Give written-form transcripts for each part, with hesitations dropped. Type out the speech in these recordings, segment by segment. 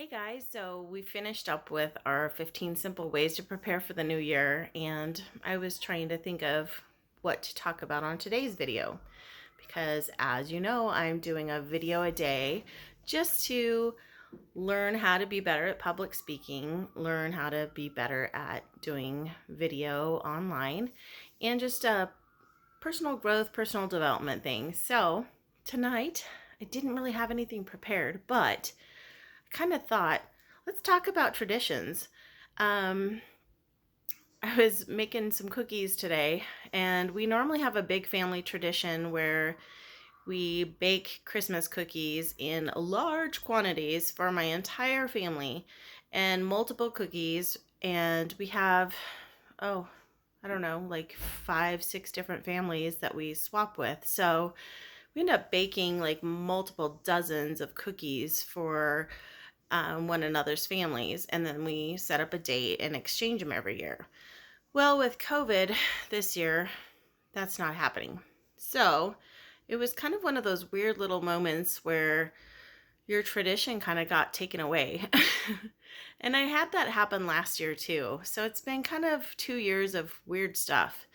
Hey guys, so we finished up with our 15 simple ways to prepare for the new year, and I was trying to think of what to talk about on today's video because, as you know, I'm doing a video a day just to learn how to be better at public speaking, learn how to be better at doing video online, and just a personal growth, personal development thing. So, tonight I didn't really have anything prepared, but kind of thought, let's talk about traditions. Um, I was making some cookies today, and we normally have a big family tradition where we bake Christmas cookies in large quantities for my entire family and multiple cookies. And we have, oh, I don't know, like 5, 6 different families that we swap with. So we end up baking like multiple dozens of cookies for one another's families, and then we set up a date and exchange them every year. Well, with COVID this year, that's not happening. So it was kind of one of those weird little moments where your tradition kind of got taken away. And I had that happen last year too. So it's been kind of 2 years of weird stuff.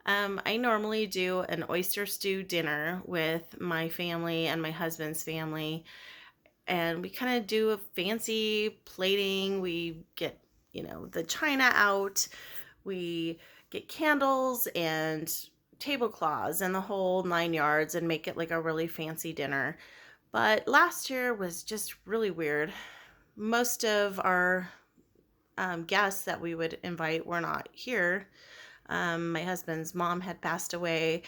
I normally do an oyster stew dinner with my family and my husband's family, and we kind of do a fancy plating. We get, the china out. We get candles and tablecloths and the whole 9 yards and make it like a really fancy dinner. But last year was just really weird. Most of our guests that we would invite were not here. My husband's mom had passed away,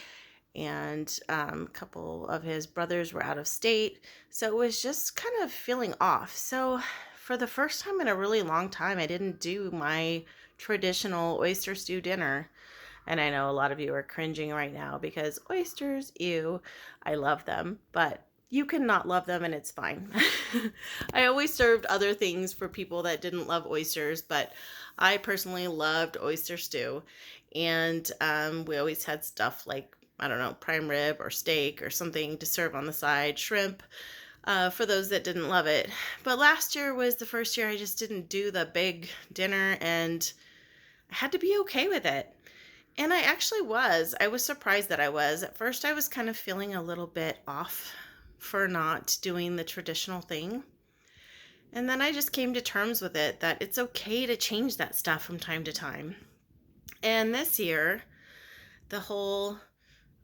and a couple of his brothers were out of state. So it was just kind of feeling off. So for the first time in a really long time, I didn't do my traditional oyster stew dinner. And I know a lot of you are cringing right now because oysters, ew, I love them, but you cannot love them and it's fine. I always served other things for people that didn't love oysters, but I personally loved oyster stew. And we always had stuff like, I don't know, prime rib or steak or something to serve on the side, shrimp, for those that didn't love it. But last year was the first year I just didn't do the big dinner, and I had to be okay with it. And I actually was. I was surprised that I was. At first, I was kind of feeling a little bit off for not doing the traditional thing. And then I just came to terms with it that it's okay to change that stuff from time to time. And this year, the whole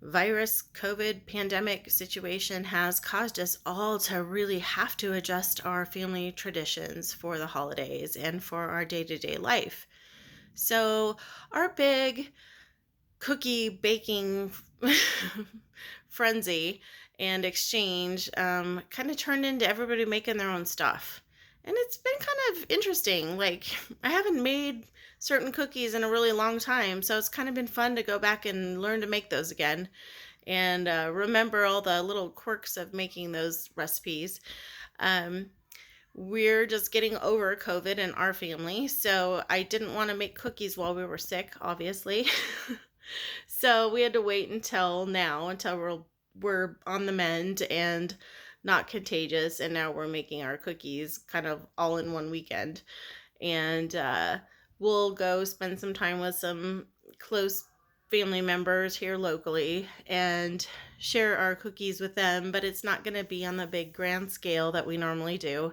virus COVID pandemic situation has caused us all to really have to adjust our family traditions for the holidays and for our day-to-day life. So our big cookie baking frenzy and exchange kind of turned into everybody making their own stuff. And it's been kind of interesting. Like, I haven't made certain cookies in a really long time, so it's kind of been fun to go back and learn to make those again and remember all the little quirks of making those recipes. Um, we're just getting over COVID in our family, so I didn't want to make cookies while we were sick, obviously. So we had to wait until now, until we're on the mend and not contagious, and now we're making our cookies kind of all in one weekend. And we'll go spend some time with some close family members here locally and share our cookies with them, but it's not going to be on the big grand scale that we normally do.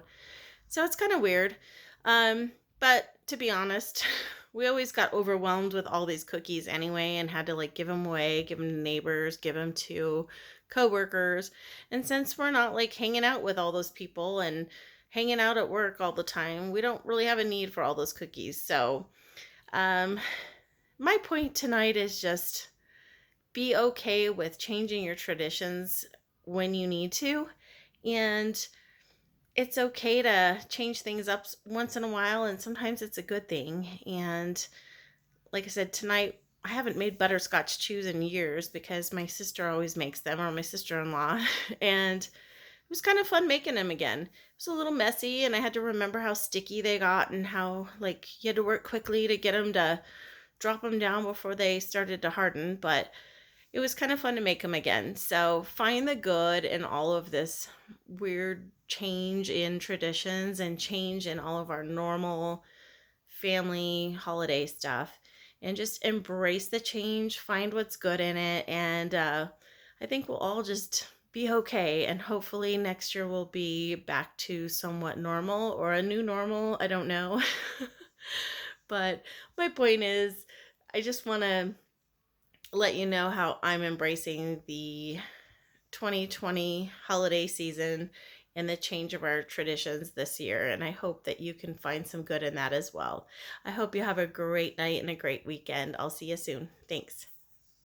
So it's kind of weird. But to be honest, we always got overwhelmed with all these cookies anyway and had to like give them away, give them to neighbors, give them to coworkers. And since we're not like hanging out with all those people and hanging out at work all the time, we don't really have a need for all those cookies. So, my point tonight is just be okay with changing your traditions when you need to. And it's okay to change things up once in a while, and sometimes it's a good thing. And like I said, tonight I haven't made butterscotch chews in years because my sister always makes them, or my sister-in-law, and it was kind of fun making them again. It was a little messy, and I had to remember how sticky they got and how like you had to work quickly to get them to drop them down before they started to harden, but it was kind of fun to make them again. So find the good in all of this weird change in traditions and change in all of our normal family holiday stuff, and just embrace the change, find what's good in it, and I think we'll all just be okay. And hopefully next year we'll be back to somewhat normal or a new normal. I don't know. But my point is, I just want to let you know how I'm embracing the 2020 holiday season and the change of our traditions this year. And I hope that you can find some good in that as well. I hope you have a great night and a great weekend. I'll see you soon. Thanks.